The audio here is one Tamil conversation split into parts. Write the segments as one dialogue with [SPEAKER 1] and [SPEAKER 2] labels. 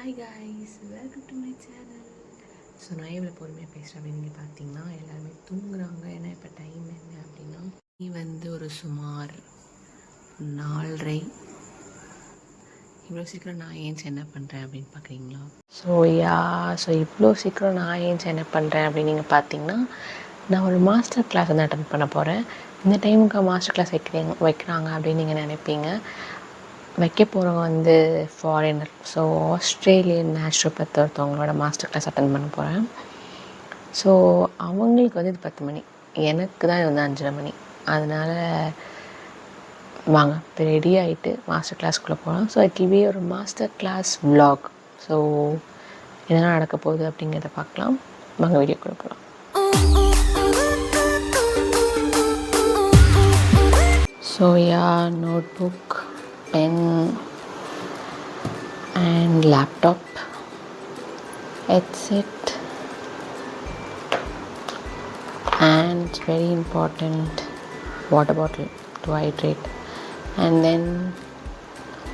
[SPEAKER 1] Hi guys, welcome to my channel. So நான் எவ்வளோ பொறுமையாக பேசுகிறேன் அப்படின்னு நீங்கள் பார்த்தீங்கன்னா எல்லாருமே தூங்குறாங்க. ஏன்னா இப்போ டைம் என்ன அப்படின்னா நீ ஒரு சுமார் 4:30. இவ்வளோ சீக்கிரம் நான் ஏன்ச்சு என்ன பண்ணுறேன் அப்படின்னு பார்க்குறீங்களா? ஸோ இவ்வளோ சீக்கிரம் நான் ஏன்ச்சு என்ன பண்ணுறேன் அப்படின்னு நீங்கள் பார்த்தீங்கன்னா நான் ஒரு மாஸ்டர் கிளாஸ் வந்து அட்டன் பண்ண போகிறேன். இந்த டைமுக்கு மாஸ்டர் கிளாஸ் வைக்கிறாங்க அப்படின்னு நீங்கள் நினைப்பீங்க. வைக்க போகிறவங்க ஃபாரினர். ஸோ ஆஸ்திரேலியன் நேச்சுரோபதி ஒருத்தவங்களோட மாஸ்டர் கிளாஸ் அட்டன் பண்ண போகிறேன். ஸோ அவங்களுக்கு இது 10 மணி, எனக்கு தான் இது 5:30 மணி. அதனால் வாங்க இப்போ ரெடி ஆகிட்டு மாஸ்டர் கிளாஸ்க்குள்ளே போகலாம். ஸோ இட் வில் பி ஒரு மாஸ்டர் கிளாஸ் vlog. ஸோ என்னென்ன நடக்க போகுது அப்படிங்கிறத பார்க்கலாம். வாங்க வீடியோக்குள்ளே போகலாம். So notebook, pen and laptop, headset, and very important water bottle to hydrate, and then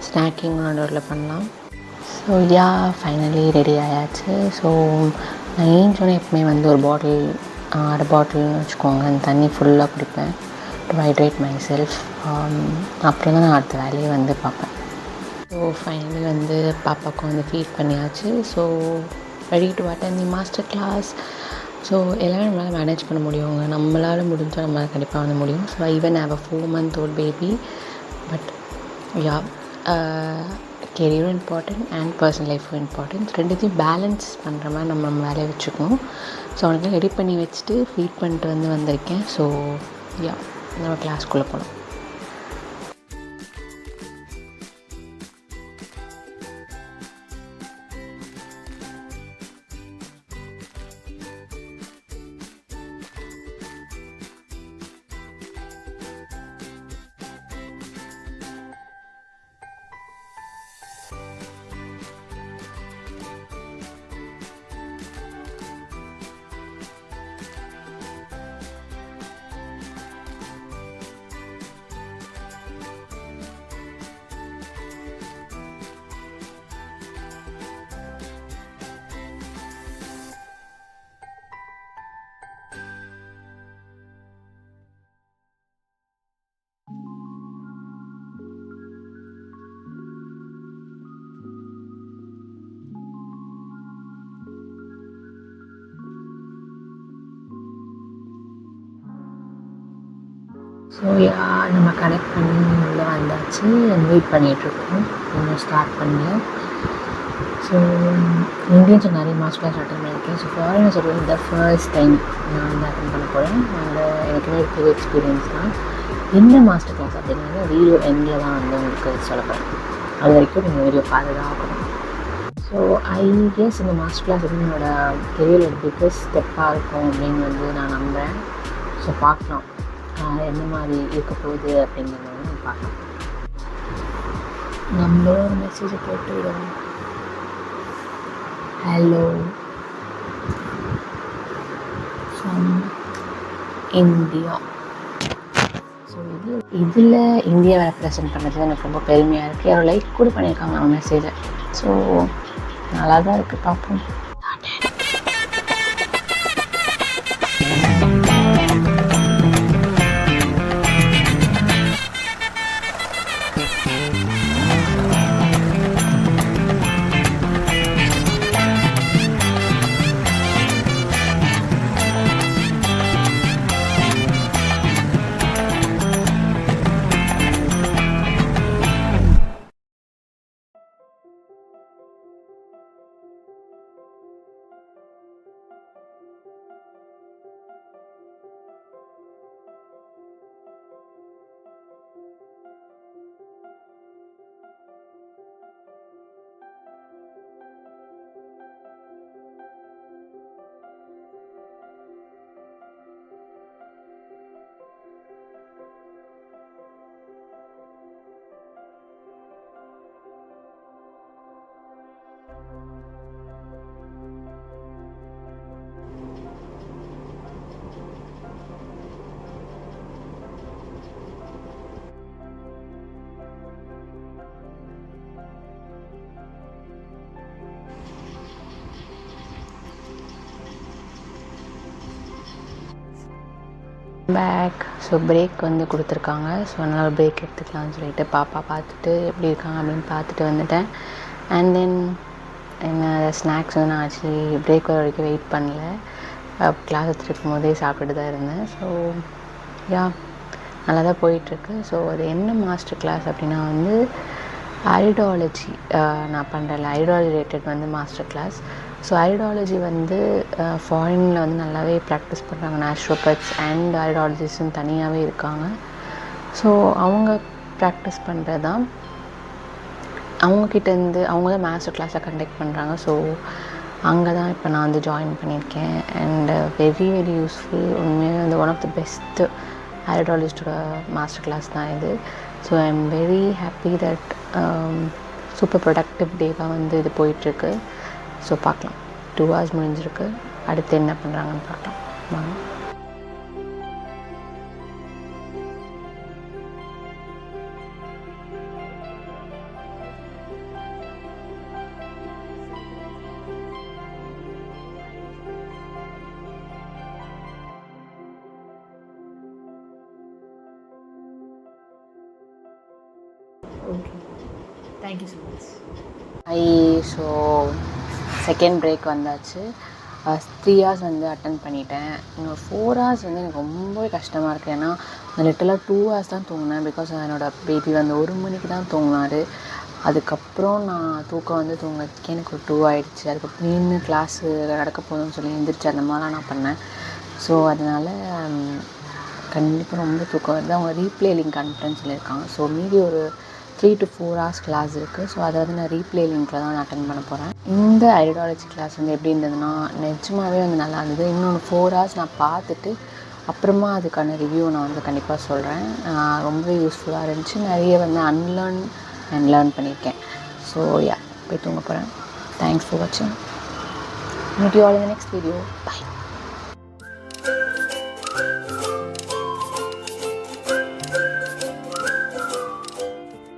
[SPEAKER 1] snacking நடுவில் பண்ணலாம். ஸோ ஃபைனலி ரெடி ஆயாச்சு. ஸோ நான் ஏன் சொன்னேன் எப்பவுமே ஒரு பாட்டில், அரை பாட்டில்னு வச்சுக்கோங்க, அந்த தண்ணி ஃபுல்லாக குடிப்பேன் டு ஹைட்ரேட் மை செல்ஃப். அப்புறம் தான் நான் அடுத்த வேலையை பார்ப்பேன். ஸோ ஃபைனலி பாப்பாவுக்கு ஃபீட் பண்ணியாச்சு. So ready to attend the master class. So எல்லாமே நம்மளால் மேனேஜ் பண்ண முடியுங்க. நம்மளால் முடிஞ்சால் நம்மளால் கண்டிப்பாக முடியும். So even have a 4 month old பேபி. பட் கெரியரும் இம்பார்ட்டன்ட் அண்ட் பர்சனல் லைஃபும் இம்பார்ட்டன்ட். ரெண்டுத்தையும் பேலன்ஸ் பண்ணுற மாதிரி நம்ம வேலையை வச்சுக்கணும். ஸோ அவனுக்கு ரெடி பண்ணி வச்சுட்டு ஃபீட் பண்ணிட்டு வந்திருக்கேன். ஸோ நம்ம கிளாஸ்க்குள்ளே போகலாம். ஸோ நம்ம கனெக்ட் பண்ணி உள்ளே வந்தாச்சு. வெயிட் பண்ணிகிட்ருக்கோம், இன்னும் ஸ்டார்ட் பண்ணல. ஸோ இந்தியன்ஸ் நிறைய மாஸ்டர் கிளாஸ் அட்டன் பண்ணியிருக்கேன். ஸோ ஃபாரினர்ஸ் இந்த ஃபர்ஸ்ட் டைம் நான் அட்டன் பண்ண போகிறேன். எனக்கு புது எக்ஸ்பீரியன்ஸ் தான். என்ன மாஸ்டர் கிளாஸ் அப்படிங்கிறது வீடியோ எண்டில் தான் உங்களுக்கு சொல்ல போகிறேன். அது வரைக்கும் நீங்கள் வீடியோ பார்த்து தான் ஆகணும். ஸோ ஐ கெஸ் இந்த மாஸ்டர் கிளாஸ் என்னோடய கெரியரோட பிக்கஸ்ட் ஸ்டெப்பாக இருக்கும் அப்படின்னு நான் நம்புகிறேன். ஸோ பார்க்கலாம் என்ன மாதிரி இருக்க போகுது அப்படிங்கிறத பார்க்கலாம். நம்மளும் ஒரு மெசேஜை போட்டு விடுவோம். Hello from India. ஸோ இதில் இந்தியாவை ரெப்ரசன்ட் பண்ணுறது எனக்கு ரொம்ப பெருமையாக இருக்குது. யாரும் லைக் கூட பண்ணியிருக்காங்க அவங்க மெசேஜை. ஸோ நல்லா தான் இருக்குது, பார்ப்போம். பேக். ஸோ பிரேக் வந்து கொடுத்துருக்காங்க. ஸோ அதனால் பிரேக் எடுத்துக்கலாம்னு சொல்லிட்டு பாப்பா பார்த்துட்டு எப்படி இருக்காங்க அப்படின்னு பார்த்துட்டு வந்துட்டேன். அண்ட் தென் என்ன ஸ்நாக்ஸ் வந்து நான் ஆக்சுவலி பிரேக் வர வரைக்கும் வெயிட் பண்ணல, கிளாஸ் எடுத்துருக்கும் போதே சாப்பிட்டுட்டு தான் இருந்தேன். ஸோ யா நல்லா தான் போயிட்டுருக்கு. ஸோ அது என்ன மாஸ்டர் கிளாஸ் அப்படின்னா வந்து ஐடாலஜி நான் பண்ணுறேன்ல, ஐடாலஜி ரிலேட்டட் வந்து மாஸ்டர் கிளாஸ். ஸோ ஐடாலஜி வந்து ஃபாரினில் வந்து நல்லாவே ப்ராக்டிஸ் பண்ணுறாங்க. நேச்சுரோபேத்ஸ் அண்ட் ஐடாலஜிஸ்ட்னு தனியாகவே இருக்காங்க. ஸோ அவங்க ப்ராக்டிஸ் பண்ணுறது தான், அவங்கக்கிட்டேருந்து அவங்க தான் மாஸ்டர் கிளாஸை கண்டக்ட் பண்ணுறாங்க. ஸோ அங்கே தான் இப்போ நான் வந்து ஜாயின் பண்ணியிருக்கேன். And very very useful. உண்மையாக வந்து ஒன் ஆஃப் த பெஸ்ட்டு ஐடாலஜிஸ்டோட மாஸ்டர் கிளாஸ் தான் இது. So I am very happy that super productive டேவாக வந்து இது போயிட்டுருக்கு. ஸோ பார்க்கலாம், 2 hours முடிஞ்சிருக்கு. அடுத்து என்ன பண்ணுறாங்கன்னு பார்க்கலாம் வாங்க.
[SPEAKER 2] Okay. Thank you so much.
[SPEAKER 1] So second break வந்தாச்சு. 3 hours வந்து அட்டன் பண்ணிட்டேன். இன்னும் 4 hours வந்து எனக்கு ரொம்பவே கஷ்டமாக இருக்குது. ஏன்னா நான் லிட்டலாக 2 hours தான் தூங்கினேன். பிகாஸ் என்னோடய பேபி வந்து 1 மணிக்கு தான் தூங்கினார். அதுக்கப்புறம் நான் தூக்கம் வந்து தூங்கிறதுக்கே எனக்கு ஒரு 2 ஆகிடுச்சு. அதுக்கப்புறம் நின்று கிளாஸு நடக்க போதும்னு சொல்லி எழுந்திரிச்சு அந்த மாதிரிலாம் நான் பண்ணேன். ஸோ அதனால் கண்டிப்பாக ரொம்ப தூக்கம் வருது. அவங்க ரீப்ளே லிங்க் அனுப்புறேன்னு சொல்லியிருக்காங்க. ஸோ மீதி ஒரு 3 to 4 hours கிளாஸ் இருக்குது. ஸோ அதை வந்து நான் ரீப்ளே லிங்க்கில் தான் நான் அட்டன் பண்ண போகிறேன். இந்த ஐடாலஜி கிளாஸ் வந்து எப்படி இருந்ததுன்னா நிஜமாகவே வந்து நல்லா இருந்தது. இன்னொன்று 4 hours நான் பார்த்துட்டு அப்புறமா அதுக்கான ரிவ்யூ நான் வந்து கண்டிப்பாக சொல்கிறேன். ரொம்பவே யூஸ்ஃபுல்லாக இருந்துச்சு. நிறைய வந்து அன்லேர்ன் அண்ட் லேர்ன் பண்ணியிருக்கேன். ஸோ யா போய் தூங்க போகிறேன். தேங்க்ஸ் ஃபார் வாட்சிங். Meet you all in the next video. By.